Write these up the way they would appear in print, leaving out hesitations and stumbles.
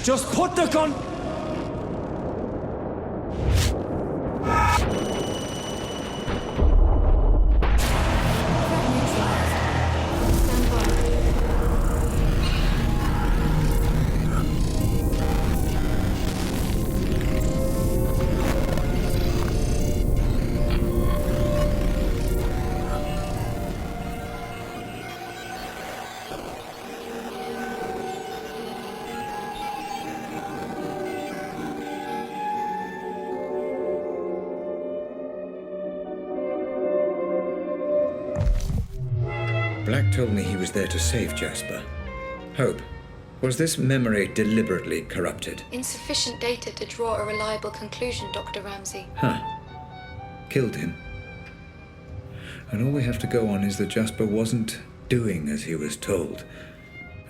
Just put the gun... Black told me he was there to save Jasper. Hope, was this memory deliberately corrupted? Insufficient data to draw a reliable conclusion, Dr. Ramsey. Huh. Killed him. And all we have to go on is that Jasper wasn't doing as he was told,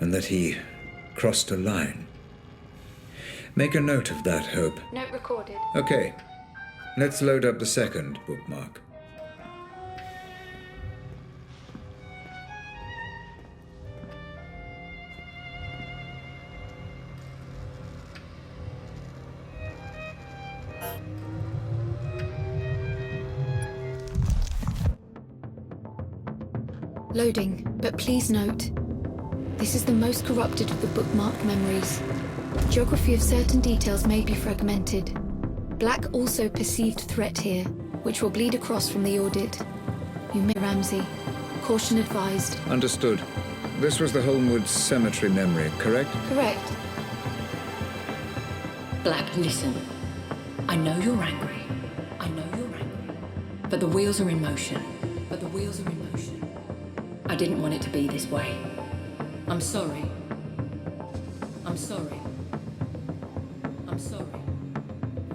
and that he crossed a line. Make a note of that, Hope. Note recorded. Okay. Let's load up the second bookmark. Loading, but please note, this is the most corrupted of the bookmarked memories. Geography of certain details may be fragmented. Black also perceived threat here, which will bleed across from the audit. You may Ramsey. Caution advised. Understood. This was the Holmwood Cemetery memory, correct? Correct. Black, listen. I know you're angry. I know you're angry. But the wheels are in motion. I didn't want it to be this way. I'm sorry. I'm sorry. I'm sorry.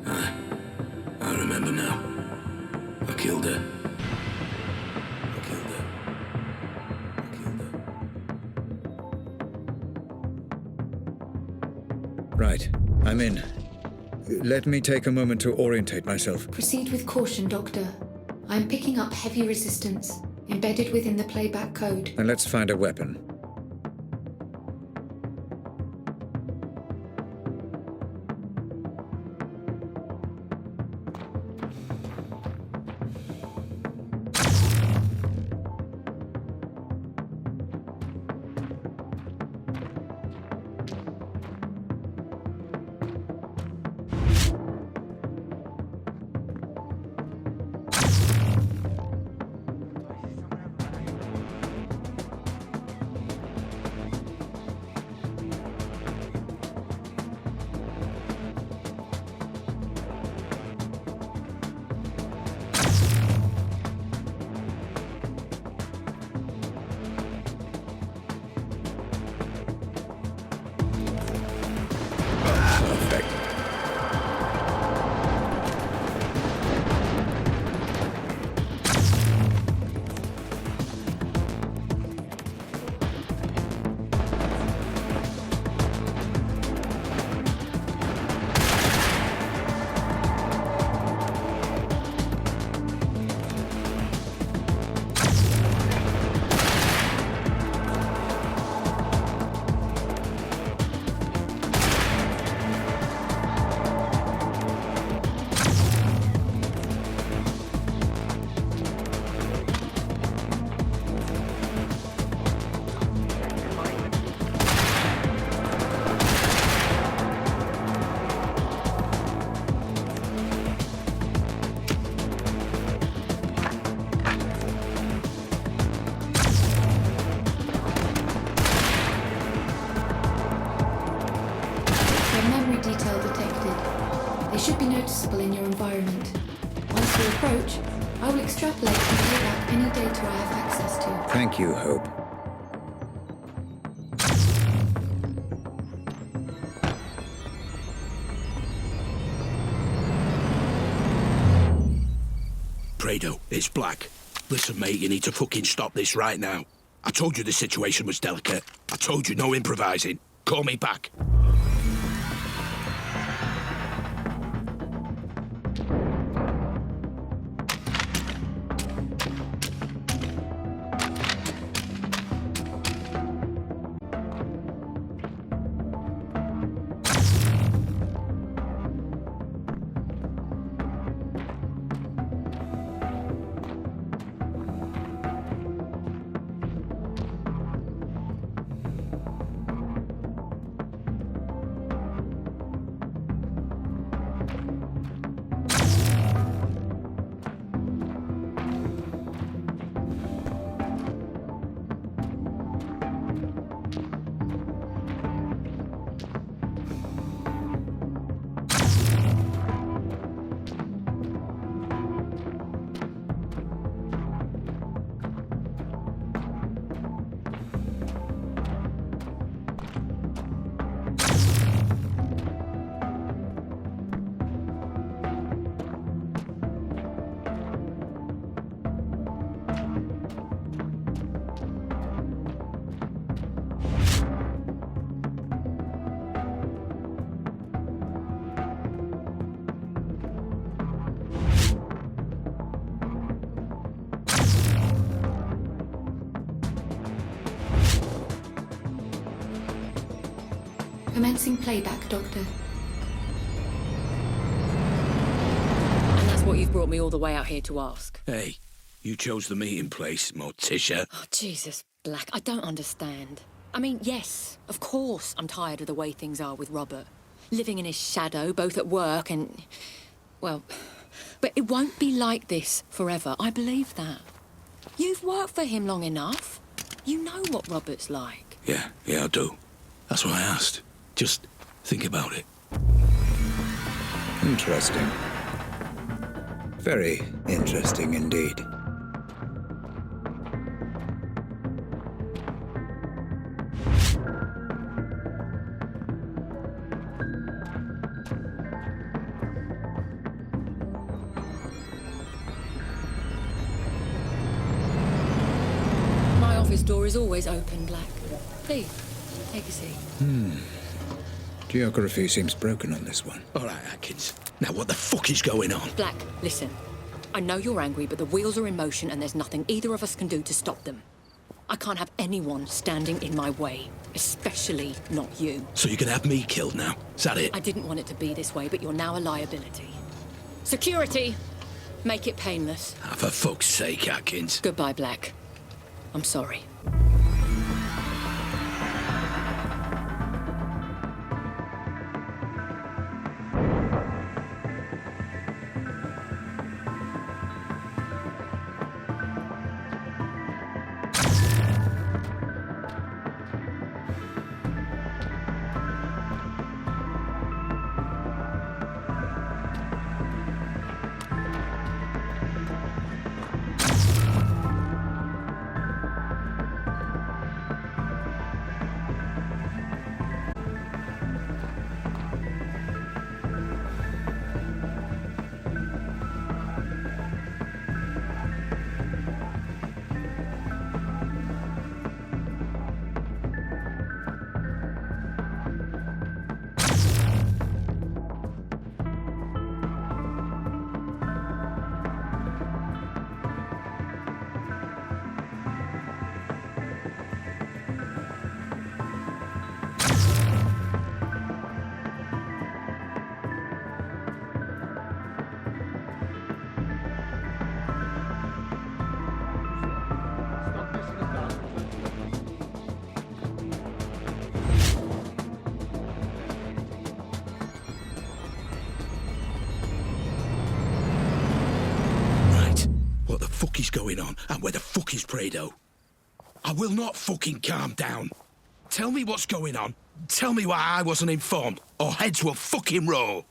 I remember now. I killed her. I killed her. Right. I'm in. Let me take a moment to orientate myself. Proceed with caution, Doctor. I'm picking up heavy resistance, embedded within the playback code. And let's find a weapon. Should be noticeable in your environment. Once you approach, I will extrapolate and play back any data I have access to. Thank you, Hope. Prado, it's Black. Listen, mate, you need to fucking stop this right now. I told you the situation was delicate. I told you no improvising. Call me back. Commencing playback, Doctor. And that's what you've brought me all the way out here to ask. Hey, you chose the meeting place, Morticia. Oh, Jesus, Black, I don't understand. I mean, yes, of course I'm tired of the way things are with Robert. Living in his shadow, both at work and... well... but it won't be like this forever, I believe that. You've worked for him long enough. You know what Robert's like. Yeah, I do. That's why I asked. Just think about it. Interesting. Very interesting indeed. My office door is always open, Black. Please, take a seat. Geography seems broken on this one. All right, Atkins. Now what the fuck is going on? Black, listen. I know you're angry, but the wheels are in motion and there's nothing either of us can do to stop them. I can't have anyone standing in my way, especially not you. So you can have me killed now? Is that it? I didn't want it to be this way, but you're now a liability. Security! Make it painless. Ah, for fuck's sake, Atkins. Goodbye, Black. I'm sorry. Fuck is going on, and where the fuck is Prado? I will not fucking calm down. Tell me what's going on. Tell me why I wasn't informed, or heads will fucking roll.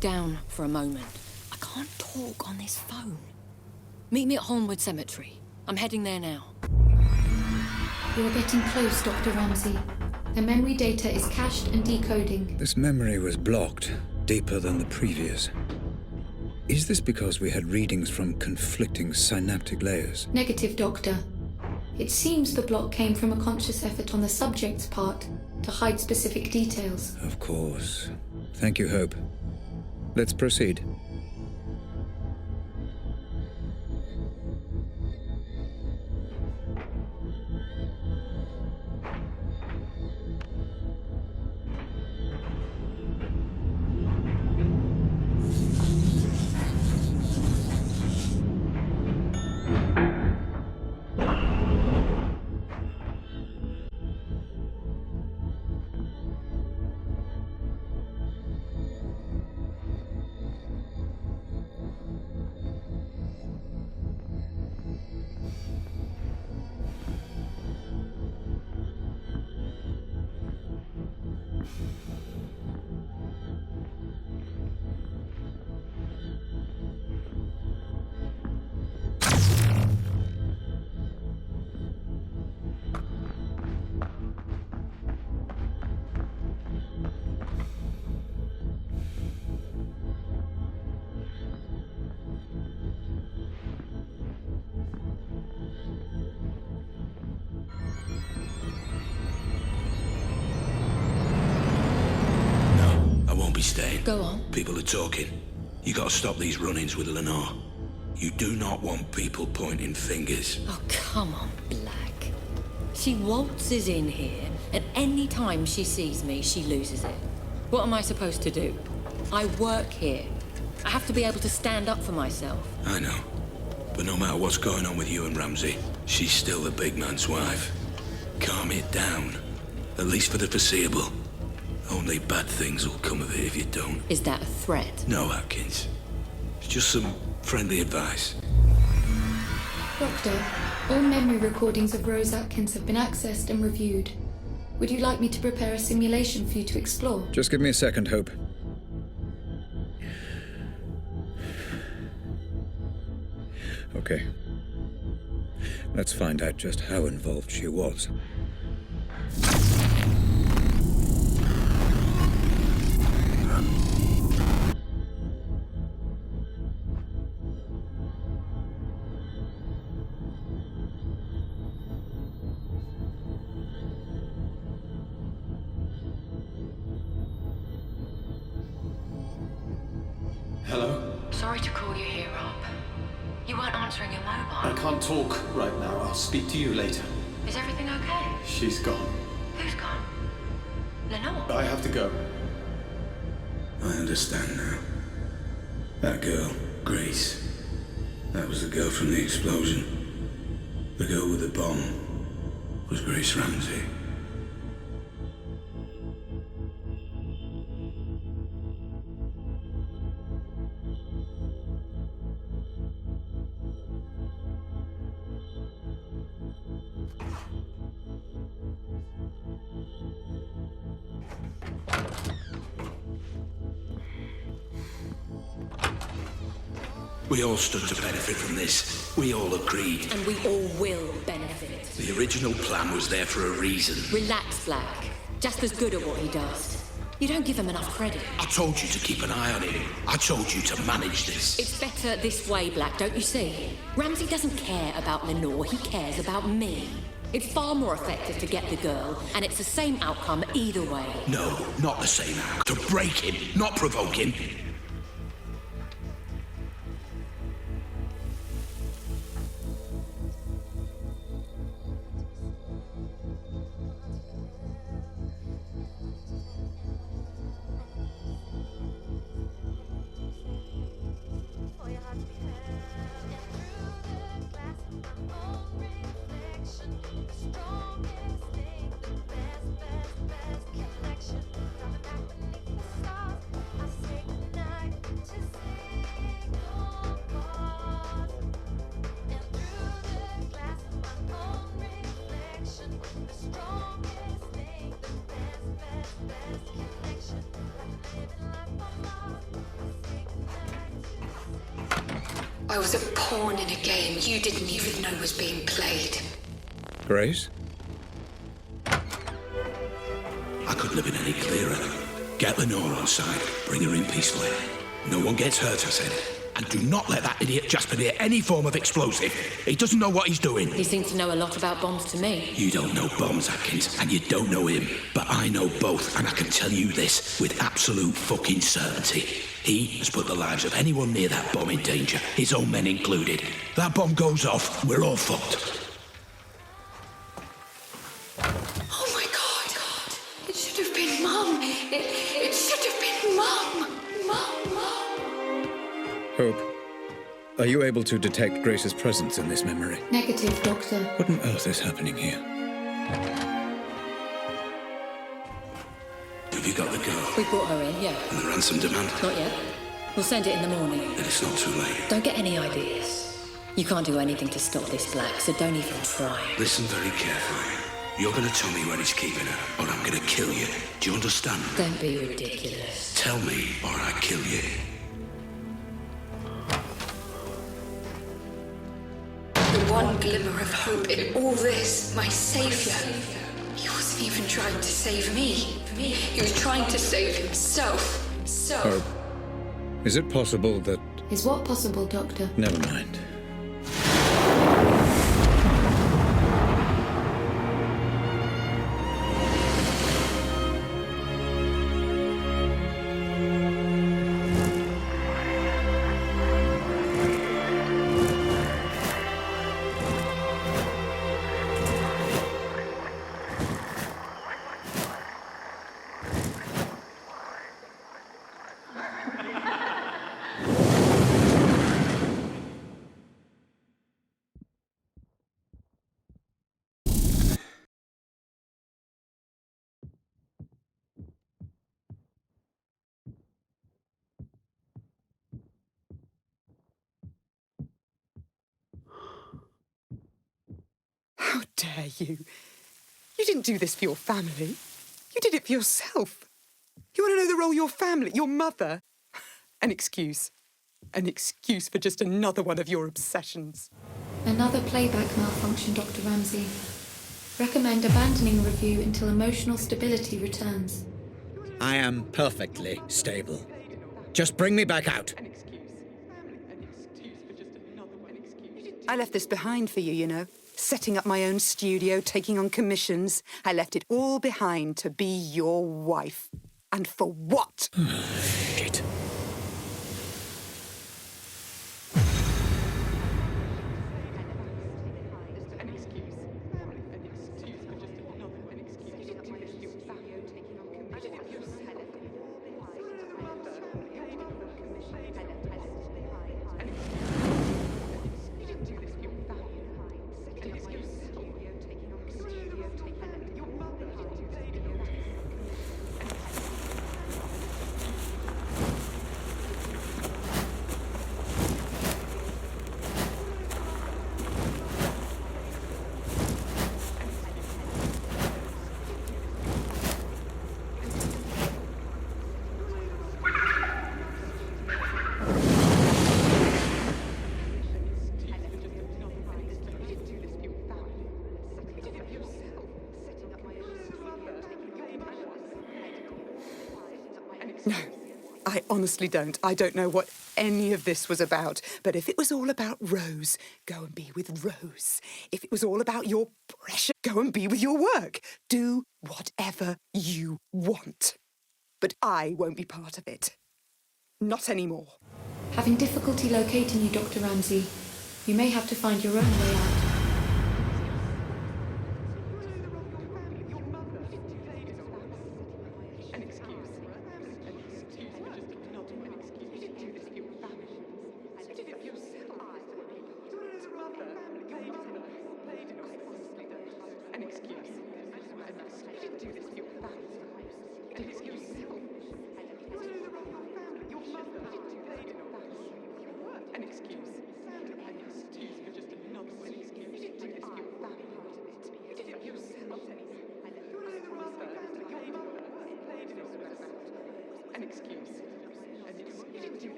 Down for a moment. I can't talk on this phone. Meet me at Holmwood Cemetery. I'm heading there now. You're getting close, Dr. Ramsey. The memory data is cached and decoding. This memory was blocked, deeper than the previous. Is this because we had readings from conflicting synaptic layers? Negative, Doctor. It seems the block came from a conscious effort on the subject's part to hide specific details. Of course. Thank you, Hope. Let's proceed. Go on. People are talking. You gotta stop these run-ins with Lenore. You do not want people pointing fingers. Oh, come on, Black. She waltzes in here, and any time she sees me, she loses it. What am I supposed to do? I work here. I have to be able to stand up for myself. I know. But no matter what's going on with you and Ramsey, she's still the big man's wife. Calm it down. At least for the foreseeable. Only bad things will come of it if you don't. Is that a threat? No, Atkins. It's just some friendly advice. Doctor, all memory recordings of Rose Atkins have been accessed and reviewed. Would you like me to prepare a simulation for you to explore? Just give me a second, Hope. Okay. Let's find out just how involved she was. Hello? Sorry to call you here, Rob. You weren't answering your I mobile. can't talk right now. I'll speak to you later. Is everything okay? She's gone. Who's gone? Lenore? I have to go. I understand now. That girl, Grace. That was the girl from the explosion. The girl with the bomb was Grace Ramsey. We all stood to benefit from this. We all agreed. And we all will benefit. The original plan was there for a reason. Relax, Black. Jasper's good at what he does. You don't give him enough credit. I told you to keep an eye on him. I told you to manage this. It's better this way, Black, don't you see? Ramsey doesn't care about Lenore, he cares about me. It's far more effective to get the girl, and it's the same outcome either way. No, not the same. To break him, not provoke him. I was a pawn in a game you didn't even know was being played. Grace? I couldn't have been any clearer. Get Lenore on side. Bring her in peacefully. No one gets hurt, I said. And do not let that idiot Jasper near any form of explosive. He doesn't know what he's doing. He seems to know a lot about bombs to me. You don't know bombs, Atkins, and you don't know him. But I know both, and I can tell you this with absolute fucking certainty. He has put the lives of anyone near that bomb in danger, his own men included. That bomb goes off, we're all fucked. Oh my God! It should have been Mum! It should have been Mum! Hope, are you able to detect Grace's presence in this memory? Negative, Doctor. What on earth is happening here? Have you got the girl? We brought her in, yeah. And the ransom demand? Not yet. We'll send it in the morning. Then it's not too late. Don't get any ideas. You can't do anything to stop this, Black, so don't even try. Listen very carefully. You're gonna tell me where he's keeping her, or I'm gonna kill you. Do you understand? Don't be ridiculous. Tell me, or I kill you. The one glimmer of hope in all this, my savior. He wasn't even trying to save me. He was trying to save himself. Hope, is it possible that... Is what possible, Doctor? Never mind. dare you? You didn't do this for your family. You did it for yourself. You want to know the role your family, your mother? An excuse. An excuse for just another one of your obsessions. Another playback malfunction, Dr. Ramsey. Recommend abandoning review until emotional stability returns. I am perfectly stable. Just bring me back out. I left this behind for you, you know. Setting up my own studio, taking on commissions. I left it all behind to be your wife. And for what? Shit. No, I honestly don't. I don't know what any of this was about. But if it was all about Rose, go and be with Rose. If it was all about your pressure, go and be with your work. Do whatever you want. But I won't be part of it. Not anymore. Having difficulty locating you, Dr. Ramsey. You may have to find your own way out.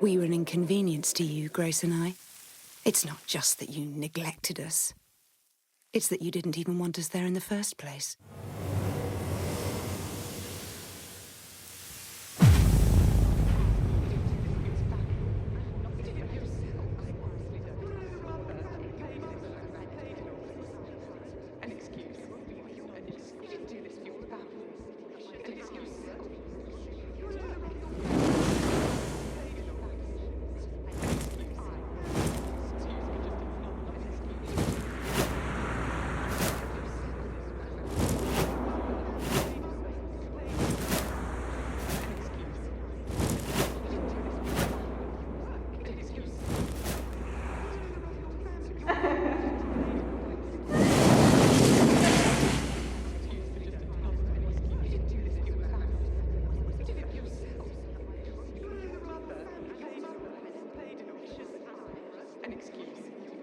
We were an inconvenience to you, Grace and I. It's not just that you neglected us. It's that you didn't even want us there in the first place.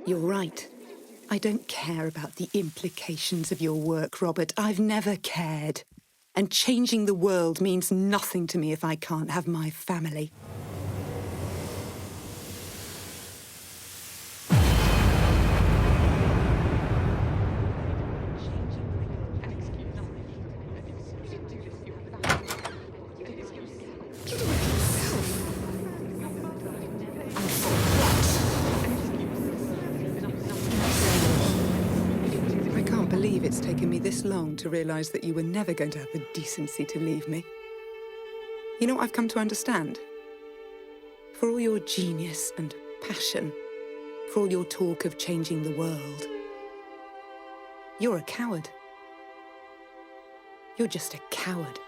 You're right. I don't care about the implications of your work, Robert. I've never cared. And changing the world means nothing to me if I can't have my family. It's taken me this long to realise that you were never going to have the decency to leave me. You know what I've come to understand? For all your genius and passion, for all your talk of changing the world, you're a coward. You're just a coward.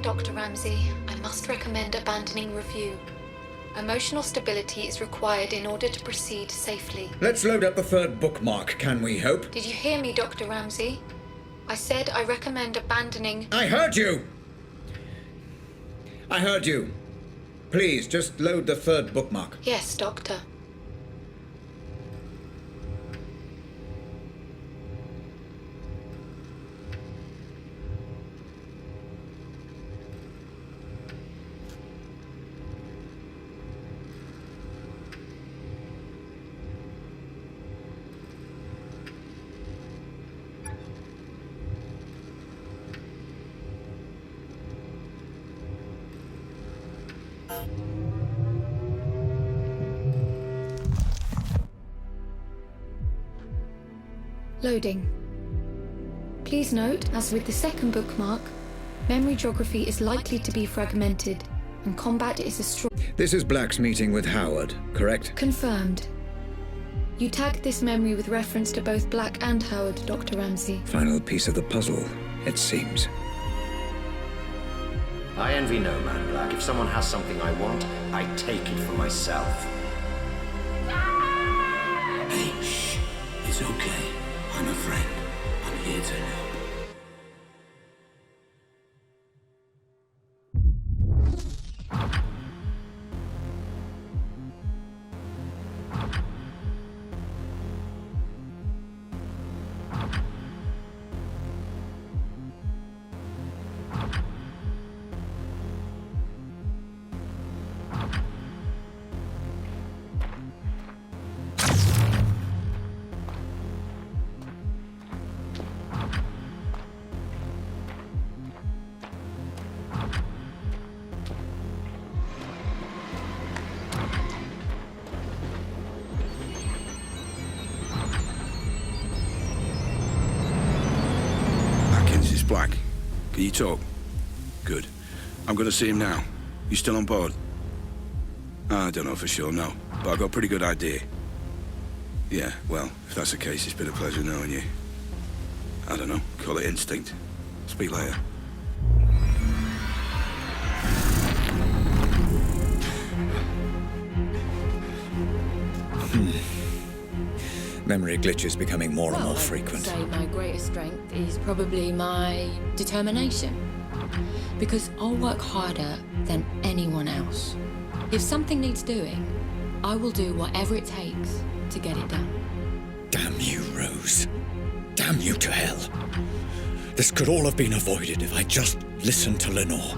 Dr. Ramsey, I must recommend abandoning review. Emotional stability is required in order to proceed safely. Let's load up the third bookmark, can we, Hope? Did you hear me, Dr. Ramsey? I said I recommend abandoning... I heard you! I heard you. Please, just load the third bookmark. Yes, Doctor. Loading. Please note, as with the second bookmark, memory geography is likely to be fragmented, and combat is a strong... This is Black's meeting with Howard, correct? Confirmed. You tagged this memory with reference to both Black and Howard, Dr. Ramsey. Final piece of the puzzle, it seems. I envy no man, Black. If someone has something I want, I take it for myself. Hey, shh. It's okay. I'm a friend. I'm here to help. Black, can you talk? Good. I'm gonna see him now. You still on board? I don't know for sure, no. But I've got a pretty good idea. Yeah, well, if that's the case, it's been a pleasure knowing you. I don't know, call it instinct. Speak later. Memory glitches becoming more and more I'd frequent. say my greatest strength is probably my determination. Because I'll work harder than anyone else. If something needs doing, I will do whatever it takes to get it done. Damn you, Rose. Damn you to hell. This could all have been avoided if I just listened to Lenore.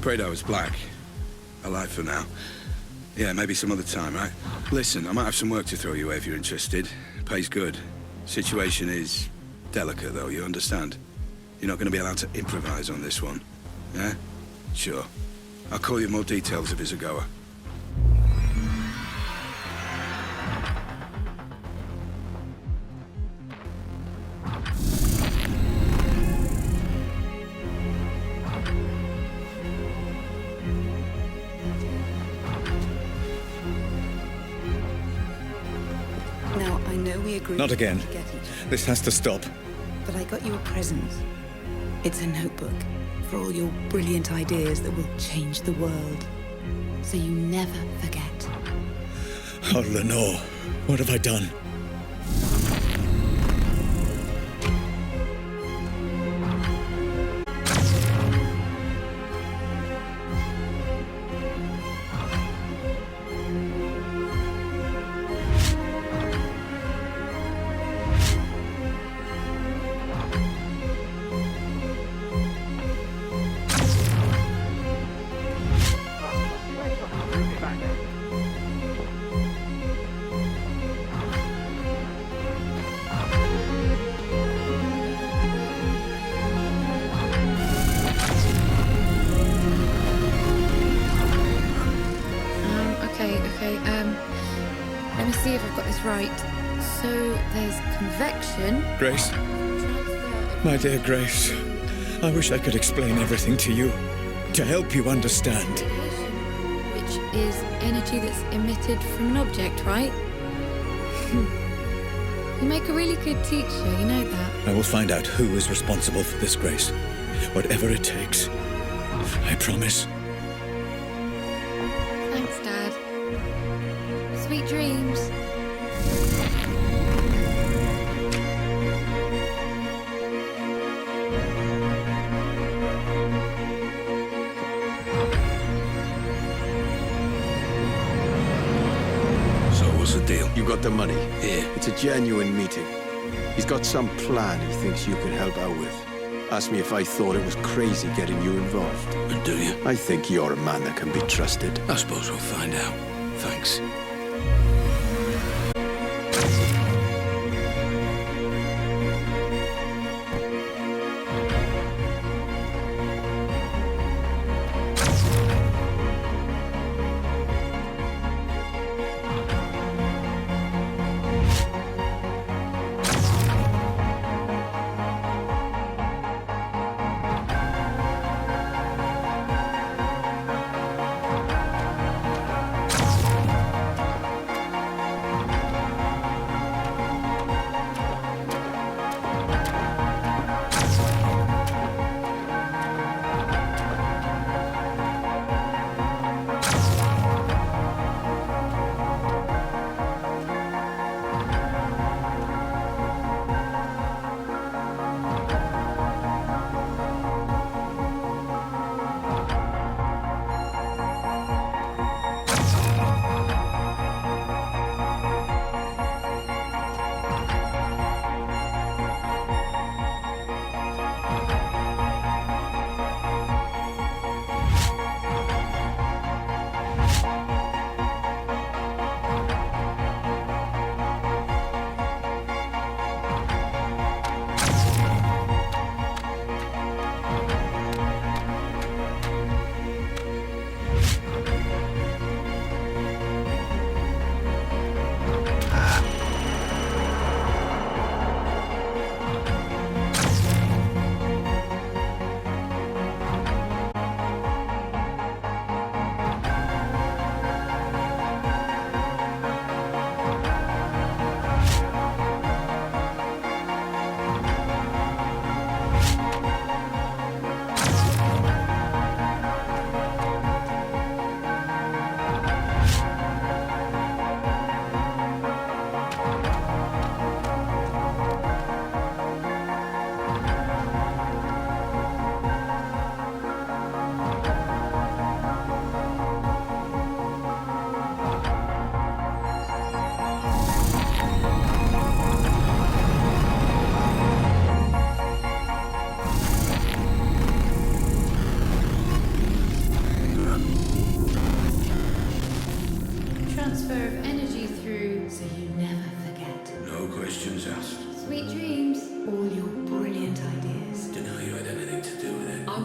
Afraid I was black. I lied for now. Yeah, maybe some other time, right? Listen, I might have some work to throw your way if you're interested. Pays good. Situation is delicate, though, you understand? You're not going to be allowed to improvise on this one. Yeah? Sure. I'll call you more details if it's a goer. Now, I know we agreed Not again. to get each other, This has to stop. but I got you a present. It's a notebook for all your brilliant ideas that will change the world. So you never forget. Oh, Lenore, what have I done? Let me see if I've got this right. So there's convection. Grace, my dear Grace, I wish I could explain everything to you, to help you understand. Which is energy that's emitted from an object, right? You make a really good teacher, you know that. I will find out who is responsible for this, Grace. Whatever it takes. I promise. Thanks, Dad. Sweet dreams. So, what's the deal? You got the money? Yeah. It's a genuine meeting. He's got some plan he thinks you can help out with. Asked me if I thought it was crazy getting you involved. And do you? I think you're a man that can be trusted. I suppose we'll find out. Thanks.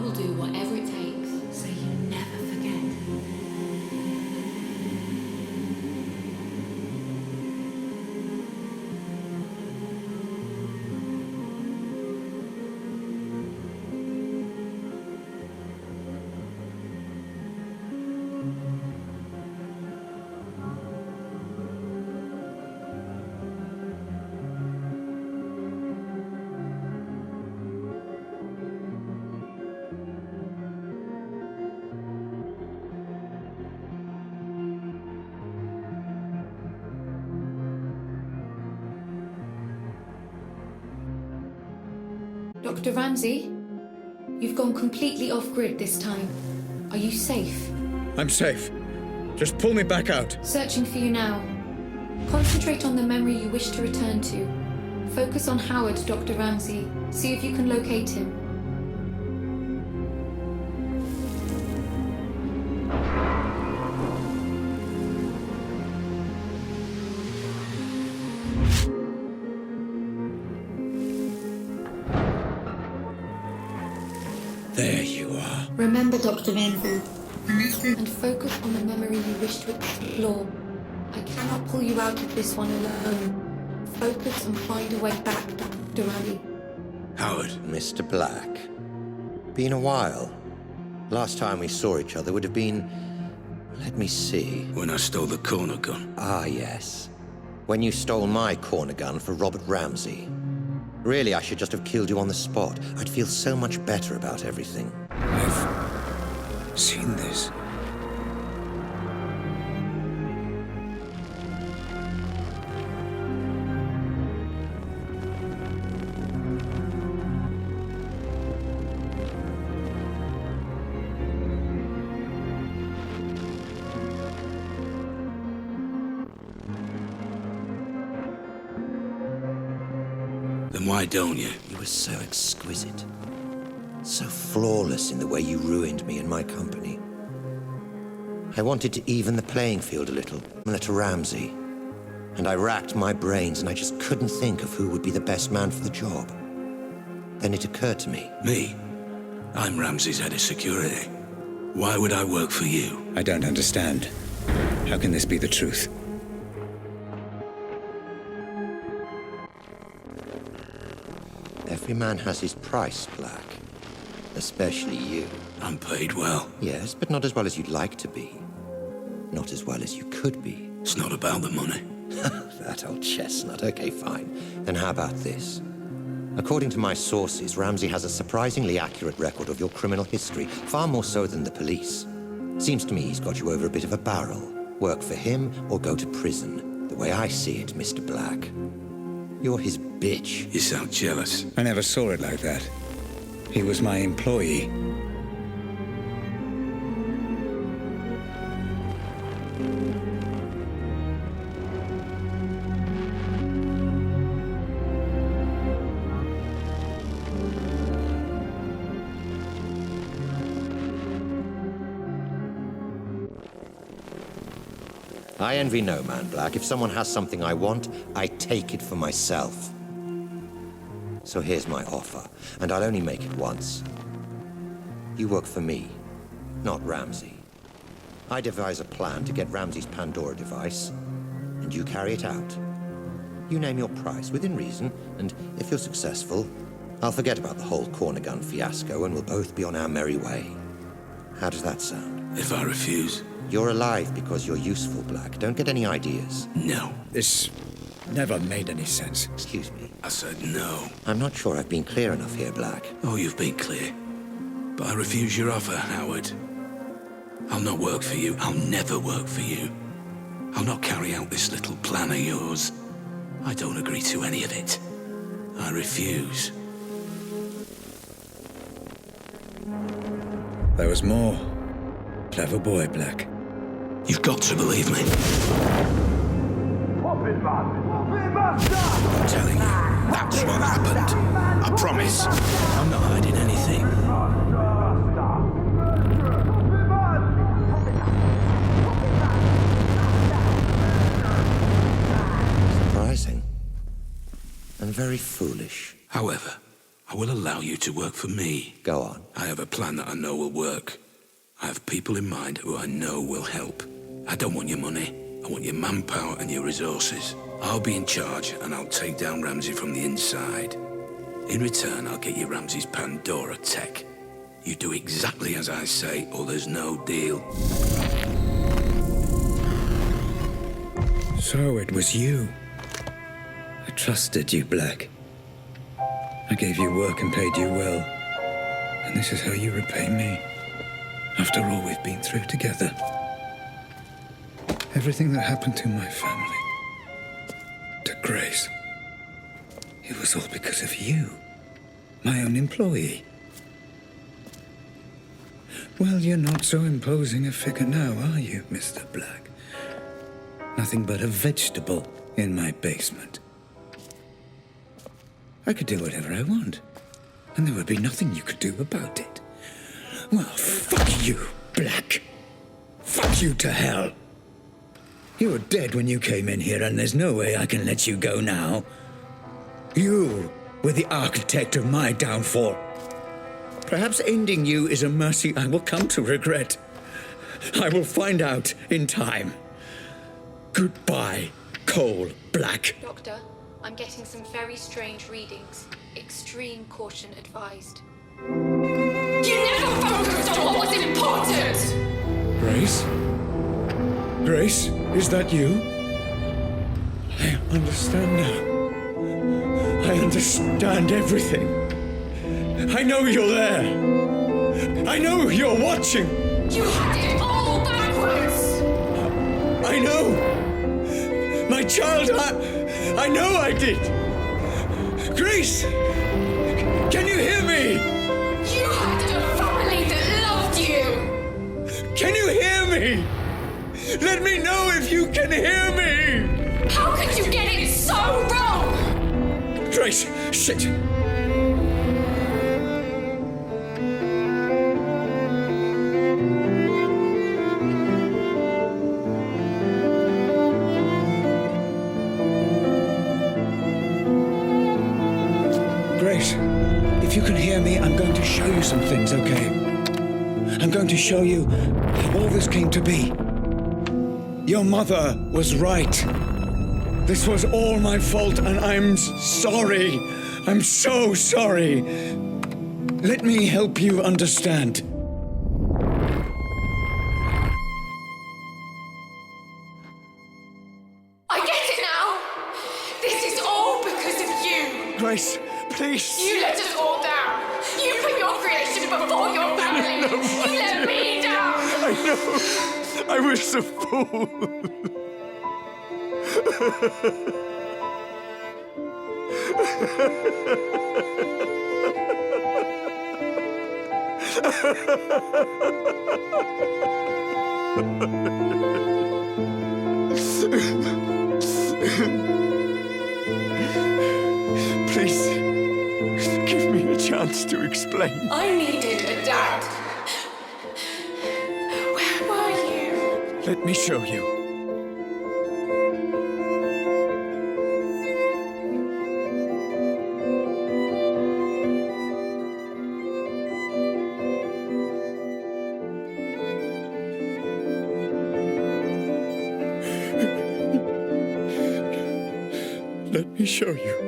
will do whatever it takes so you never forget. Dr. Ramsey, you've gone completely off-grid this time. Are you safe? I'm safe. Just pull me back out. Searching for you now. Concentrate on the memory you wish to return to. Focus on Howard, Dr. Ramsey. See if you can locate him. There you are. Remember, Dr. Ramsey, and focus on the memory you wish to explore. I cannot pull you out of this one alone. Focus and find a way back, Dr. Ramsey. Howard. Mr. Black. Been a while. Last time we saw each other would have been... Let me see. When I stole the corner gun. Ah, yes. When you stole my corner gun for Robert Ramsey. Really, I should just have killed you on the spot. I'd feel so much better about everything. I've seen this. Then why don't you? You were so exquisite. So flawless in the way you ruined me and my company. I wanted to even the playing field a little, similar to Ramsey. And I racked my brains and I just couldn't think of who would be the best man for the job. Then it occurred to me. Me? I'm Ramsey's head of security. Why would I work for you? I don't understand. How can this be the truth? Every man has his price, Black. Especially you. I'm paid well. Yes, but not as well as you'd like to be. Not as well as you could be. It's not about the money. That old chestnut. Okay, fine. Then how about this? According to my sources, Ramsey has a surprisingly accurate record of your criminal history, far more so than the police. Seems to me he's got you over a bit of a barrel. Work for him or go to prison. The way I see it, Mr. Black. You're his bitch. You sound jealous. I never saw it like that. He was my employee. I envy no man, Black. If someone has something I want, I take it for myself. So here's my offer, and I'll only make it once. You work for me, not Ramsey. I devise a plan to get Ramsey's Pandora device, and you carry it out. You name your price, within reason, and if you're successful, I'll forget about the whole corner gun fiasco, and we'll both be on our merry way. How does that sound? If I refuse? You're alive because you're useful, Black. Don't get any ideas. No. This never made any sense. Excuse me. I said no. I'm not sure I've been clear enough here, Black. Oh, you've been clear. But I refuse your offer, Howard. I'll not work for you. I'll never work for you. I'll not carry out this little plan of yours. I don't agree to any of it. I refuse. There was more. Clever boy, Black. You've got to believe me. I'm telling you, that's what happened. I promise. I'm not hiding anything. Surprising. And very foolish. However, I will allow you to work for me. Go on. I have a plan that I know will work. I have people in mind who I know will help. I don't want your money. I want your manpower and your resources. I'll be in charge, and I'll take down Ramsey from the inside. In return, I'll get you Ramsey's Pandora tech. You do exactly as I say, or there's no deal. So it was you. I trusted you, Black. I gave you work and paid you well. And this is how you repay me. After all we've been through together. Everything that happened to my family. To Grace. It was all because of you. My own employee. Well, you're not so imposing a figure now, are you, Mr. Black? Nothing but a vegetable in my basement. I could do whatever I want, and there would be nothing you could do about it. Well, fuck you, Black. Fuck you to hell. You were dead when you came in here, and there's no way I can let you go now. You were the architect of my downfall. Perhaps ending you is a mercy I will come to regret. I will find out in time. Goodbye, Cole Black. Doctor, I'm getting some very strange readings. Extreme caution advised. You never focused on what was important! Grace? Grace, is that you? I understand now. I understand everything. I know you're there. I know you're watching. You had it all backwards! I know. My child, I know I did. Grace, can you hear me? You had a family that loved you! Can you hear me? Let me know if you can hear me. How could you get it so wrong? Grace, shit. Grace, if you can hear me, I'm going to show you some things, okay? I'm going to show you how all this came to be. Your mother was right. This was all my fault, and I'm sorry. I'm so sorry. Let me help you understand. I get it now! This is all because of you! Grace, please. You let us all down! You put your creation before your family! You let me down! I know. I was a fool. Please, give me a chance to explain. I needed a dad. Where were you? Let me show you. Let me show you.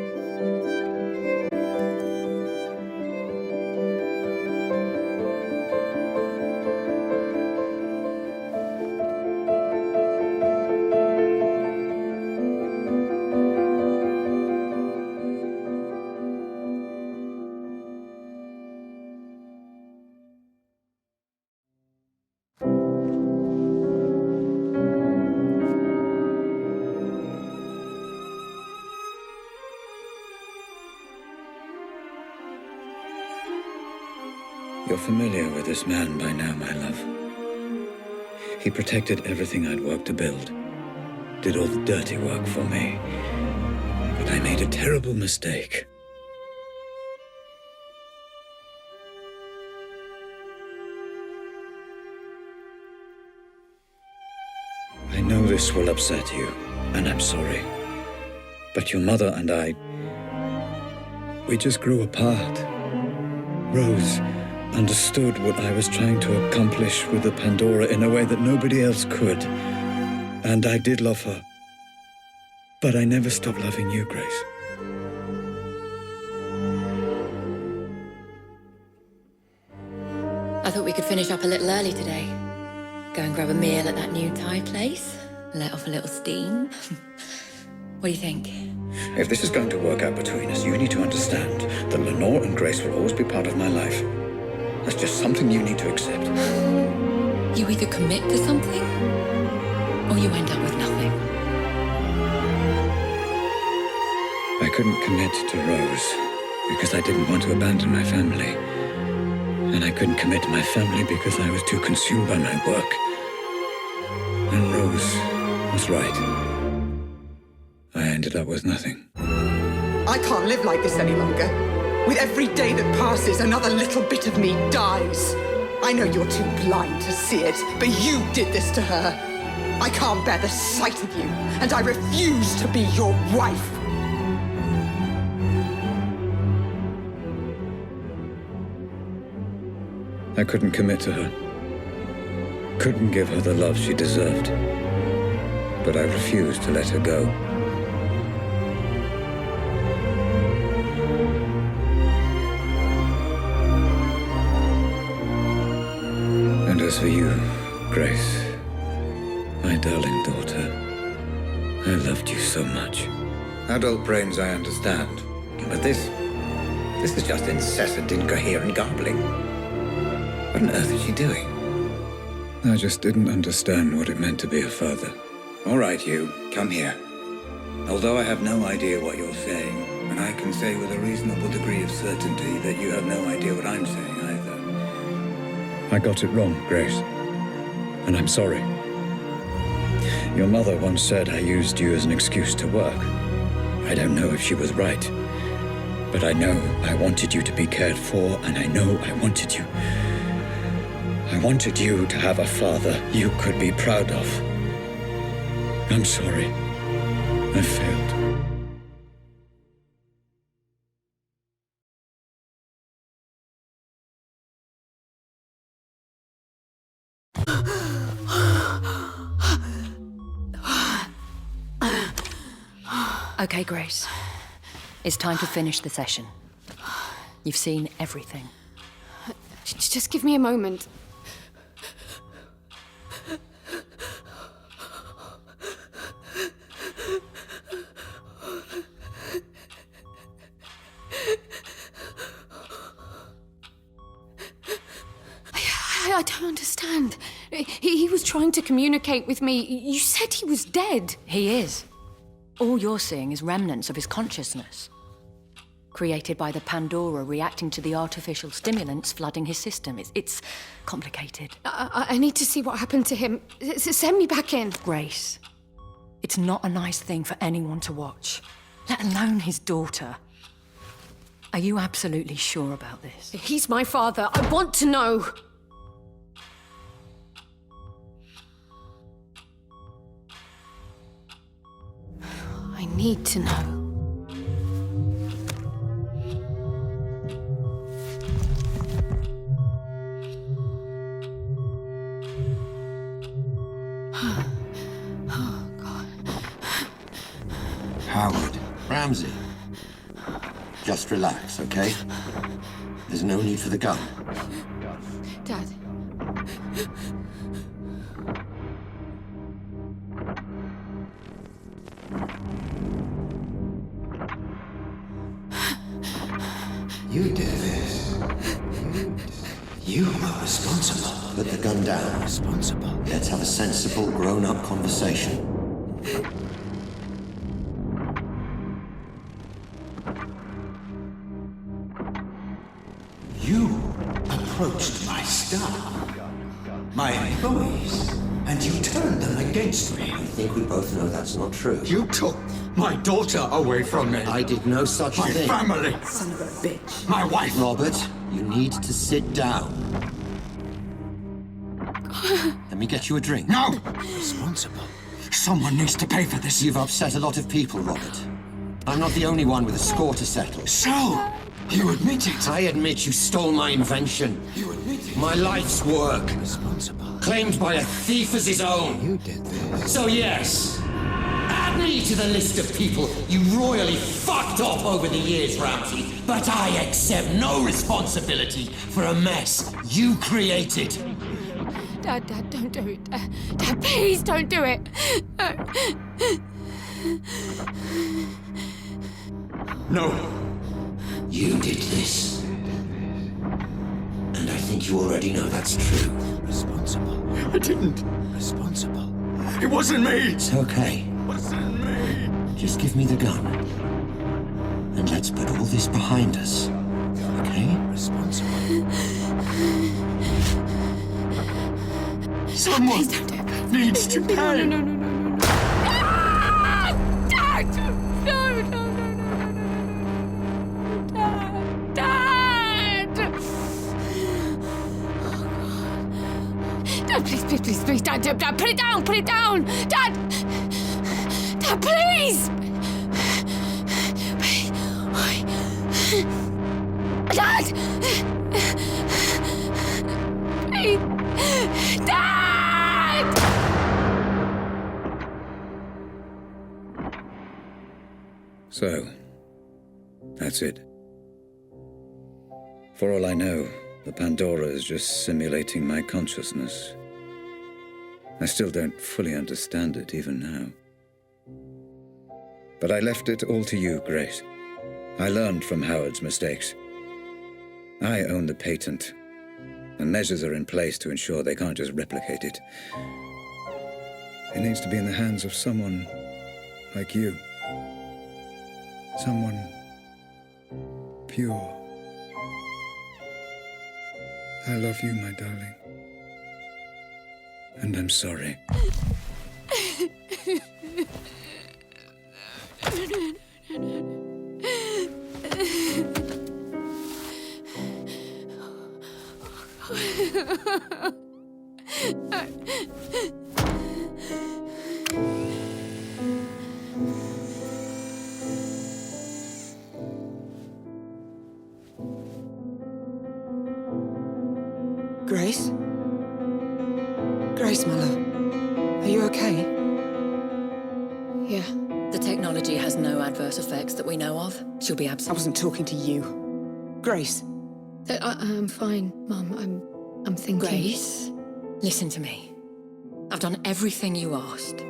You're familiar with this man by now, my love. He protected everything I'd worked to build. Did all the dirty work for me. But I made a terrible mistake. I know this will upset you, and I'm sorry. But your mother and I, we just grew apart. Rose understood what I was trying to accomplish with the Pandora in a way that nobody else could. And I did love her. But I never stopped loving you, Grace. I thought we could finish up a little early today. Go and grab a meal at that new Thai place. Let off a little steam. What do you think? If this is going to work out between us, you need to understand that Lenore and Grace will always be part of my life. That's just something you need to accept. You either commit to something, or you end up with nothing. I couldn't commit to Rose because I didn't want to abandon my family. And I couldn't commit to my family because I was too consumed by my work. And Rose was right. I ended up with nothing. I can't live like this any longer. With every day that passes, another little bit of me dies. I know you're too blind to see it, but you did this to her. I can't bear the sight of you, and I refuse to be your wife. I couldn't commit to her. Couldn't give her the love she deserved. But I refused to let her go. And as for you, Grace, my darling daughter, I loved you so much. Adult brains I understand, but this is just incessant, incoherent garbling. What on earth is she doing? I just didn't understand what it meant to be a father. All right, you, come here. Although I have no idea what you're saying, and I can say with a reasonable degree of certainty that you have no idea what I'm saying either. I got it wrong, Grace. And I'm sorry. Your mother once said I used you as an excuse to work. I don't know if she was right. But I know I wanted you to be cared for, and I know I wanted you to have a father you could be proud of. I'm sorry. I failed. Okay, Grace. It's time to finish the session. You've seen everything. Just give me a moment. I don't understand. He was trying to communicate with me. You said he was dead. He is. All you're seeing is remnants of his consciousness, created by the Pandora reacting to the artificial stimulants flooding his system. It's complicated. I need to see what happened to him. Send me back in. Grace, it's not a nice thing for anyone to watch, let alone his daughter. Are you absolutely sure about this? He's my father. I want to know. I need to know. Oh, God. Howard. Ramsey. Just relax, okay? There's no need for the gun. Dad. You did this. You are responsible. Put the gun down. Responsible. Let's have a sensible, grown-up conversation. You approached my staff, my employees, and you turned them against me. I think we both know that's not true. You took my daughter away from me. I did no such thing. My family. Son of a bitch. My wife. Robert, you need to sit down. Let me get you a drink. No! Responsible. Someone needs to pay for this. You've upset a lot of people, Robert. I'm not the only one with a score to settle. So, You admit it. I admit you stole my invention. You admit it. My life's work. Responsible. Claimed by a thief as his own. You did this. So yes, add me to the list of people you royally fucked off over the years, Ramsey. But I accept no responsibility for a mess you created. Dad, don't do it. Dad, please don't do it. No. You did this. And I think you already know that's true. Responsible. I didn't. Responsible. It wasn't me. It's okay. It wasn't me. Just give me the gun. And let's put all this behind us. Okay? Responsible. Someone Please don't do it. needs to pay. No. Ah! Dad! No. Dad! Dad, please, Dad, put it down! Dad, please! Dad! Please! Dad! So, that's it. For all I know, the Pandora is just simulating my consciousness. I still don't fully understand it, even now. But I left it all to you, Grace. I learned from Howard's mistakes. I own the patent, and measures are in place to ensure they can't just replicate it. It needs to be in the hands of someone like you. Someone pure. I love you, my darling. And I'm sorry. Grace? Grace, my love. Are you okay? Yeah. The technology has no adverse effects that we know of. She'll be I absent. wasn't talking to you. Grace. I'm fine, Mum. I'm thinking. Grace, listen to me. I've done everything you asked.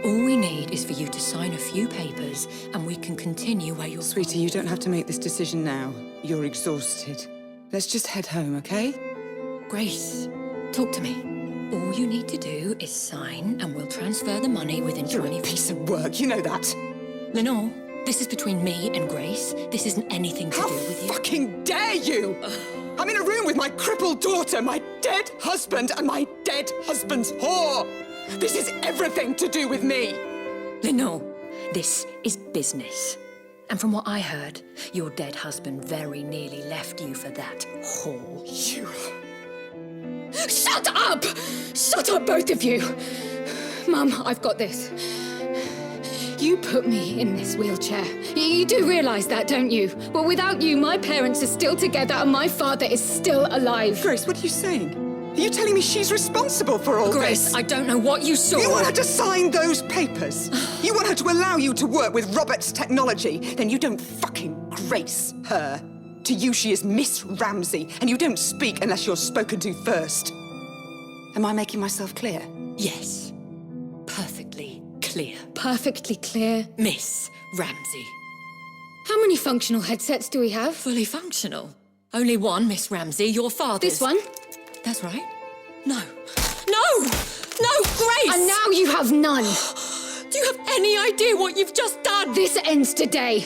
All we need is for you to sign a few papers and we can continue where you're... Sweetie, you don't have to make this decision now. You're exhausted. Let's just head home, okay? Grace, talk to me. All you need to do is sign and we'll transfer the money within You're 20... a piece of work, you know that. Lenore, this is between me and Grace. This isn't anything to How do with you. fucking dare you! I'm in a room with my crippled daughter, my dead husband, and my dead husband's whore! This is everything to do with me! Lenore, this is business. And from what I heard, your dead husband very nearly left you for that whore. You... Shut up! Shut up, both of you! Mum, I've got this. You put me in this wheelchair. You do realise that, don't you? Well, without you, my parents are still together and my father is still alive. Grace, what are you saying? Are you telling me she's responsible for all Grace, this? I don't know what you saw. You want her to sign those papers? You want her to allow you to work with Robert's technology? Then you don't fucking grace her. To you, she is Miss Ramsey, and you don't speak unless you're spoken to first. Am I making myself clear? Yes. Perfectly clear. Perfectly clear. Miss Ramsey. How many functional headsets do we have? Fully functional. Only one, Miss Ramsey, your father's. This one? That's right. No. No! No, Grace! And now you have none. Do you have any idea what you've just done? This ends today.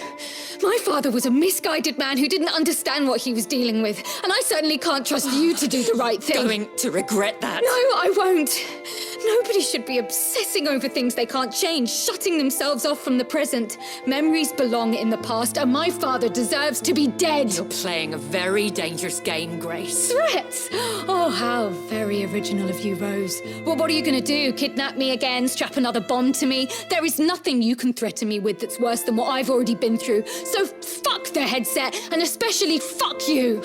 My father was a misguided man who didn't understand what he was dealing with, and I certainly can't trust you to do the right thing. Going to regret that. No, I won't. Nobody should be obsessing over things they can't change, shutting themselves off from the present. Memories belong in the past, and my father deserves to be dead. You're playing a very dangerous game, Grace. Threats? Oh, how very original of you, Rose. Well, what are you going to do? Kidnap me again? Strap another bomb to me? There is nothing you can threaten me with that's worse than what I've already been through. So fuck the headset, and especially fuck you.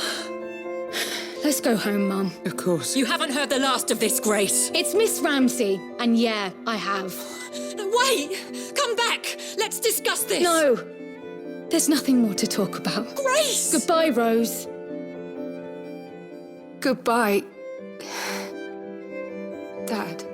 Let's go home, Mum. Of course. You haven't heard the last of this, Grace. It's Miss Ramsey, and yeah, I have. Wait! Come back! Let's discuss this! No! There's nothing more to talk about. Grace! Goodbye, Rose. Goodbye, Dad.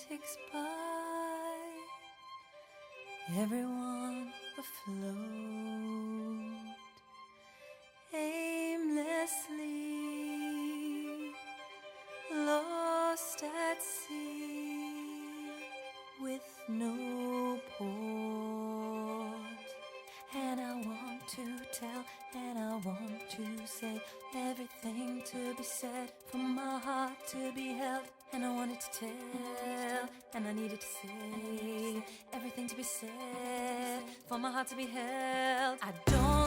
ticks by, everyone afloat, aimlessly lost at sea, with no port. And I want to tell, and I want to say everything to be said, for my heart to be held. And I wanted to tell, and I needed to say everything to be said, for my heart to be held. I don't